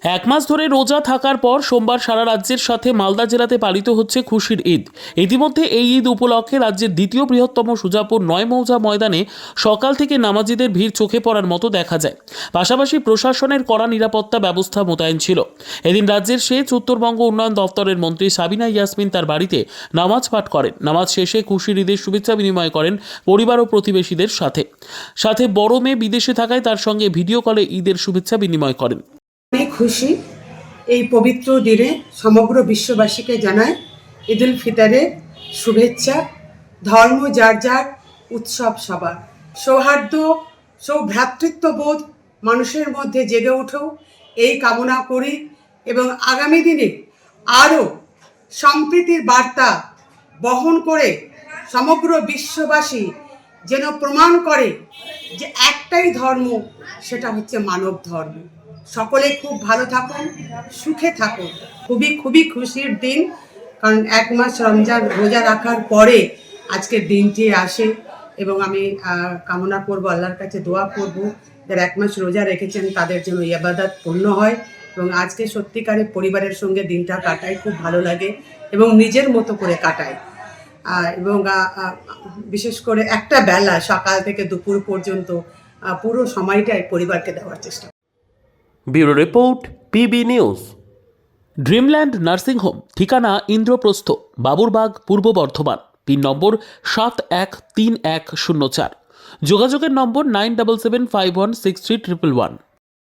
এক মাস ধরে রোজা থাকার পর সোমবার সারা রাজ্যের সাথে মালদা জেলাতে পালিত হচ্ছে খুশির ঈদ। ইতিমধ্যে এই ঈদ উপলক্ষে রাজ্যের দ্বিতীয় বৃহত্তম সুজাপুর ৯ মৌজা ময়দানে সকাল থেকে নামাজিদের ভিড় চোখে পড়ার মতো দেখা যায়। পাশাপাশি প্রশাসনের কড়া নিরাপত্তা ব্যবস্থা মোতায়েন ছিল। এদিন রাজ্যের শেষ উত্তরবঙ্গ উন্নয়ন দপ্তরের মন্ত্রী সাবিনা ইয়াসমিন তার বাড়িতে নামাজ পাঠ করেন। নামাজ শেষে খুশির ঈদের শুভেচ্ছা বিনিময় করেন পরিবার ও প্রতিবেশীদের সাথে। সাথে বড় মেয়ে বিদেশে থাকায় তার সঙ্গে ভিডিও কলে ঈদের শুভেচ্ছা বিনিময় করেন। অনেক খুশি এই পবিত্র দিনে সমগ্র বিশ্ববাসীকে জানায় ঈদ উল ফিতরের শুভেচ্ছা। ধর্ম যার যার, উৎসব সবার। সৌহার্দ্য, সৌভ্রাতৃত্ববোধ মানুষের মধ্যে জেগে উঠুক এই কামনা করি এবং আগামী দিনে আরও সম্প্রীতির বার্তা বহন করে সমগ্র বিশ্ববাসী যেন প্রমাণ করে যে একটাই ধর্ম, সেটা হচ্ছে মানব ধর্ম। সকলে খুব ভালো থাকুন, সুখে থাকুন। খুবই খুশির দিন, কারণ এক মাস রমজান রোজা রাখার পরে আজকের দিনটি আসে এবং আমি কামনা করব, আল্লাহর কাছে দোয়া করব যারা এক মাস রোজা রেখেছেন তাদের জন্য ইবাদত পূর্ণ হয় এবং আজকে সত্যিকারে পরিবারের সঙ্গে দিনটা কাটাই, খুব ভালো লাগে এবং নিজের মতো করে কাটাই। এবং বিশেষ করে একটা বেলা সকাল থেকে দুপুর পর্যন্ত পুরো সময়টাই পরিবারকে দেওয়ার চেষ্টা। Bureau report, PB news. Dreamland nursing home, ঠিকানা ইন্দ্রপ্রস্থ, বাবুরবাগ, পূর্ব বর্ধমান। পিন নম্বর 713104। যোগাযোগের নম্বর 9775163111।